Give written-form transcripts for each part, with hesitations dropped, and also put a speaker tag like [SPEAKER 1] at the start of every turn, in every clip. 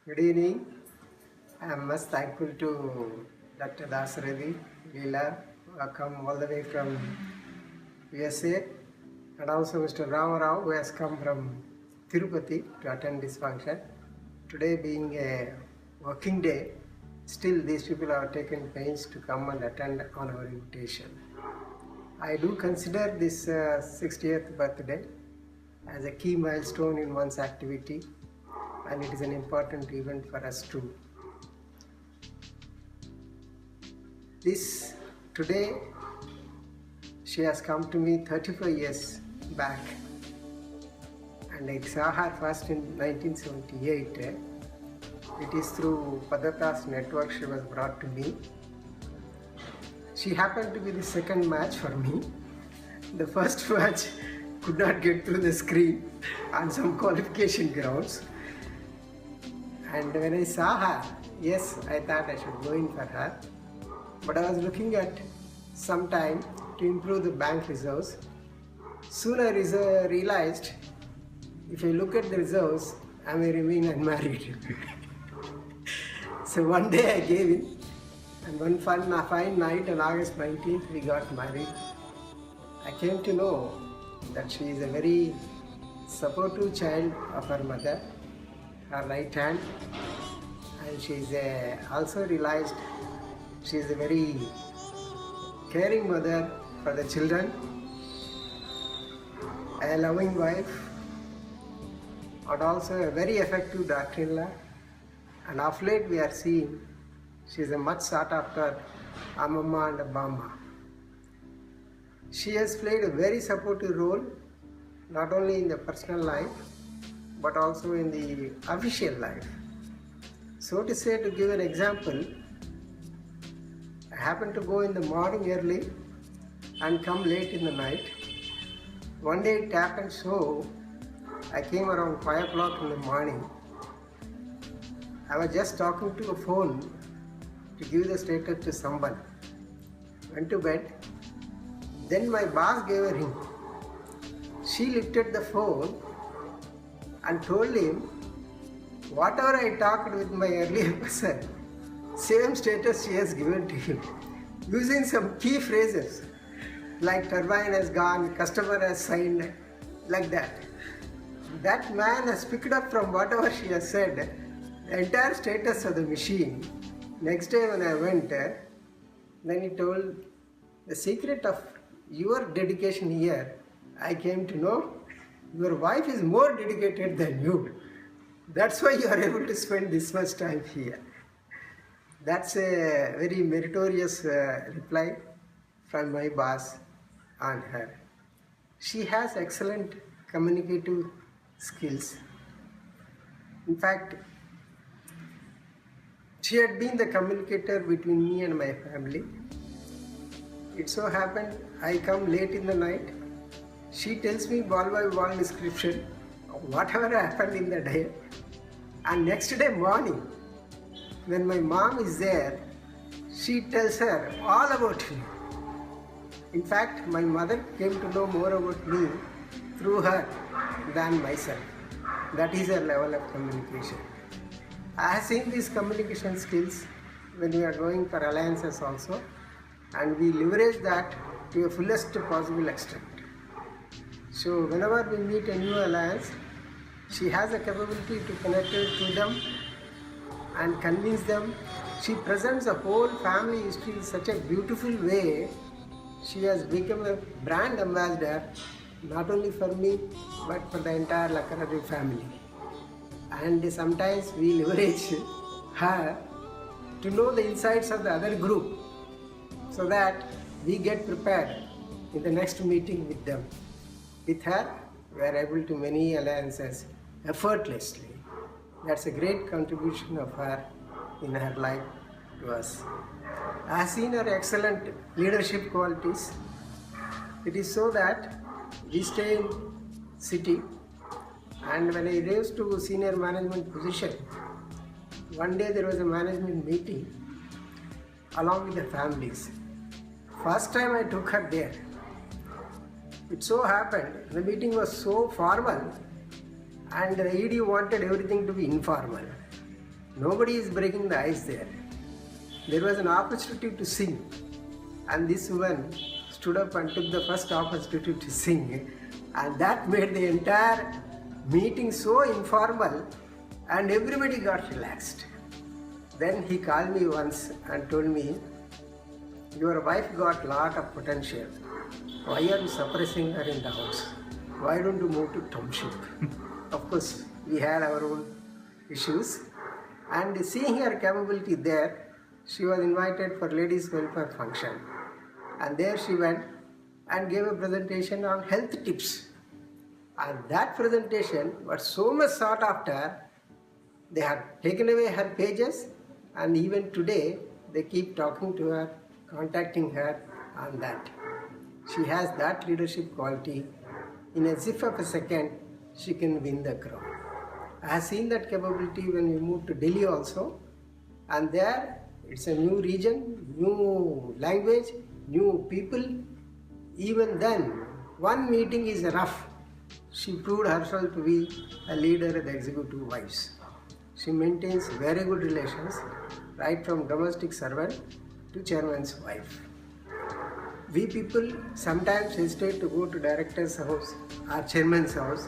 [SPEAKER 1] Good evening. I am most thankful to Dr. Dasarathy Leela, who have come all the way from USA, and also Mr. Ramarao, who has come from Tirupati to attend this function. Today being a working day, still these people have taken pains to come and attend on our invitation. I do consider this 60th birthday as a key milestone in one's activity, and it is an important event for us too. Today she has come to me 34 years back, and I saw her first in 1978. It is through Padata's network she was brought to me. She happened to be the second match for me. The first match could not get through the screen on some qualification grounds. And when I saw her, yes, I thought I should go in for her. But I was looking at some time to improve the bank reserves. Soon I realized if I look at the reserves, I may remain unmarried. So one day I gave in, and one fine night on August 19th we got married. I came to know that she is a very supportive child of her mother, her right hand, and she is also realized she is a very caring mother for the children, a loving wife, and also a very effective daughter-in-law. And of late we are seeing she is a much sought after Amama and Bama. She has played a very supportive role not only in the personal life but also in the official life. So to say, to give an example, I happened to go in the morning early and come late in the night. One day it happened so, I came around 5 o'clock in the morning. I was just talking to a phone to give the status to someone. Went to bed. Then my boss gave a ring. She lifted the phone and told him, whatever I talked with my earlier person, same status she has given to him, using some key phrases like turbine has gone, customer has signed, like that. That man has picked up from whatever she has said the entire status of the machine. Next day when I went, then he told, the secret of your dedication here, I came to know your wife is more dedicated than you. That's why you are able to spend this much time here. That's a very meritorious reply from my boss on her. She has excellent communicative skills. In fact, she had been the communicator between me and my family. It so happened I come late in the night. She tells me wall by wall description of whatever happened in the day. And next day morning, when my mom is there, she tells her all about me. In fact, my mother came to know more about me through her than myself. That is her level of communication. I have seen these communication skills when we are going for alliances also, and we leverage that to a fullest possible extent. So whenever we meet a new alliance, she has a capability to connect to them and convince them. She presents a whole family history in such a beautiful way. She has become a brand ambassador not only for me but for the entire Lakkaraju family. And sometimes we leverage her to know the insights of the other group so that we get prepared in the next meeting with them. With her, we are able to many alliances effortlessly. That's a great contribution of her in her life to us. I have seen her excellent leadership qualities. It is so that we stay in city, and when I rose to senior management position, one day there was a management meeting along with the families. First time I took her there. It so happened the meeting was so formal and the ED wanted everything to be informal. Nobody is breaking the ice there. There was an opportunity to sing, and this woman stood up and took the first opportunity to sing, and that made the entire meeting so informal, and everybody got relaxed. Then he called me once and told me, "Your wife got lot of potential. Why are you suppressing her in the house? Why don't you move to township?" Of course, we had our own issues, and seeing her capability there, she was invited for ladies' welfare function, and there she went and gave a presentation on health tips. And that presentation was so much sought after, they had taken away her pages, and even today they keep talking to her, contacting her on that. She has that leadership quality. In a zip of a second, she can win the crowd. I have seen that capability when we moved to Delhi also, and there it's a new region, new language, new people. Even then, one meeting is enough. She proved herself to be a leader of the executive vice. She maintains very good relations, right from domestic servant to chairman's wife. We people sometimes hesitate to go to director's house or chairman's house,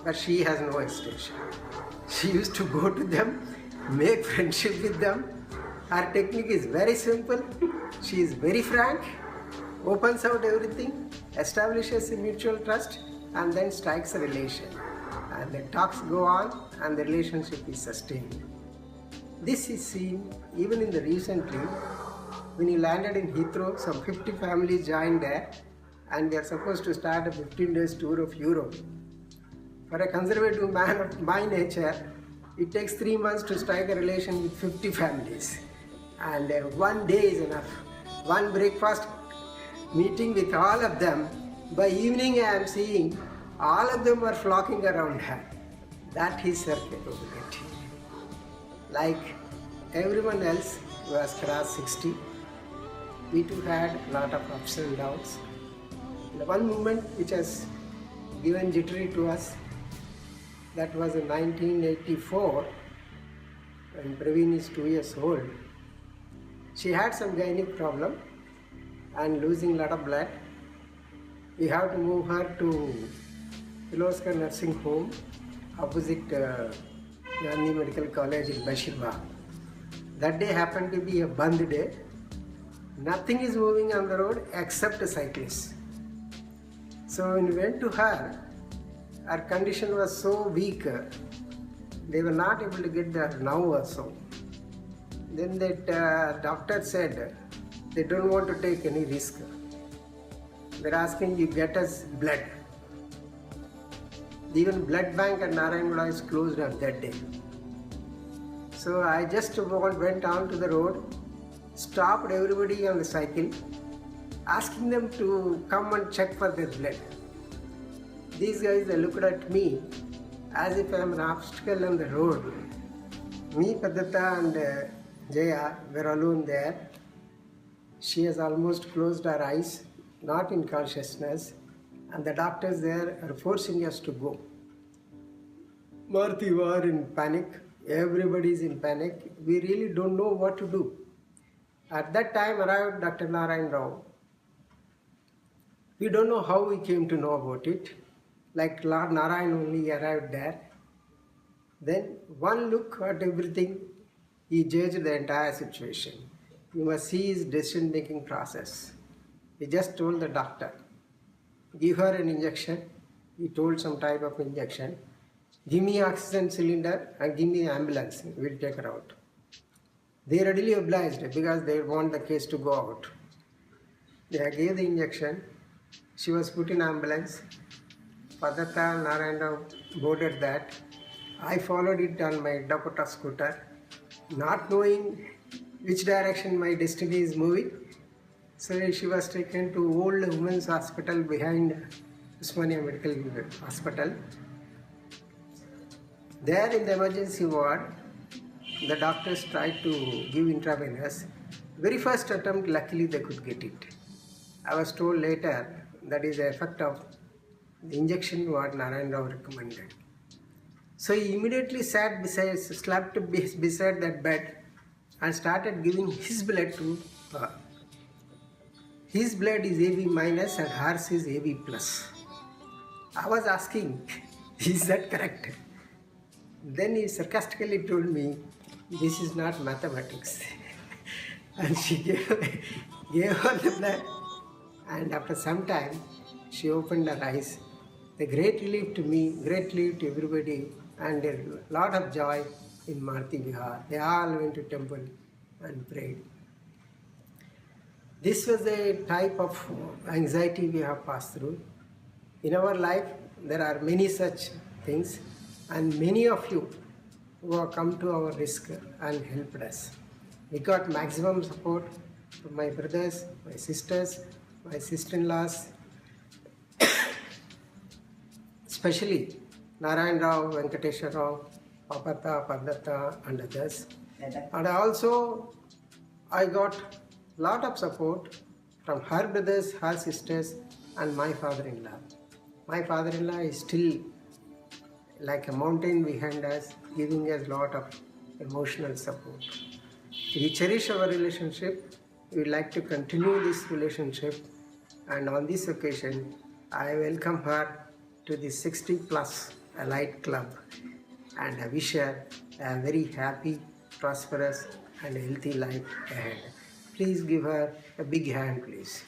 [SPEAKER 1] but she has no hesitation. She used to go to them, make friendship with them. Her technique is very simple. She is very frank, opens out everything, establishes a mutual trust, and then strikes a relation. And the talks go on and the relationship is sustained. This is seen even in the recently, when he landed in Heathrow, some 50 families joined there, and they are supposed to start a 15 days tour of Europe. For a conservative man of my nature, it takes 3 months to strike a relation with 50 families. And one day is enough. One breakfast meeting with all of them. By evening I am seeing all of them are flocking around her. That is her capability. Like everyone else who has crossed 60, we too had a lot of ups and downs. The one moment which has given jittery to us, that was in 1984, when Praveen is 2 years old. She had some gynec problem and losing a lot of blood. We have to move her to Kirloskar Nursing Home opposite Gandhi Medical College in Bashirbaగ్. That day happened to be a Bandh day. Nothing is moving on the road except a cyclist. So when we went to her, her condition was so weak, they were not able to get the nerve also. Then that doctor said, they don't want to take any risk. They're asking you get us blood. Even blood bank at Narayanguda is closed on that day. So I just went on to the road, stopped everybody on the cycle, asking them to come and check for their blood. These guys, they looked at me as if I am an obstacle on the road. Me, Padata and Jaya were alone there. She has almost closed her eyes, not in consciousness, and the doctors there are forcing us to go. Marthi were in panic. Everybody is in panic. We really don't know what to do. At that time arrived Dr. Narayan Rao. We don't know how we came to know about it. Like Lord Narayan only arrived there. Then one look at everything, he judged the entire situation. You must see his decision-making process. He just told the doctor, give her an injection. He told some type of injection. Give me oxygen cylinder and give me the ambulance. We'll take her out. They readily obliged because they want the case to go out. They gave the injection. She was put in ambulance. Padata Narayan Rao boarded that. I followed it on my Dakota scooter, not knowing which direction my destiny is moving. So she was taken to old women's hospital behind Usmania Medical Hospital. There in the emergency ward, the doctors tried to give intravenous. Very first attempt, luckily they could get it. I was told later that is the effect of the injection what Narayan Rao recommended. So he immediately slept beside that bed and started giving his blood to her. His blood is AB minus and hers is AB plus. I was asking, is that correct? Then he sarcastically told me, this is not mathematics. And she gave her the blood. And after some time, she opened her eyes. The great relief to me, great relief to everybody, and a lot of joy in Marti Vihar. They all went to temple and prayed. This was a type of anxiety we have passed through. In our life, there are many such things, and many of you who have come to our rescue and helped us. We got maximum support from my brothers, my sisters, my sister-in-laws, especially Narayan Rao, Venkatesha Rao, Papata, Padata, and others. And also, I got lot of support from her brothers, her sisters, and my father-in-law. My father-in-law is still like a mountain behind us, giving us lot of emotional support. We cherish our relationship. We would like to continue this relationship, and on this occasion, I welcome her to the 60 plus Elite Club, and I wish her a very happy, prosperous, and healthy life ahead. Please give her a big hand, please.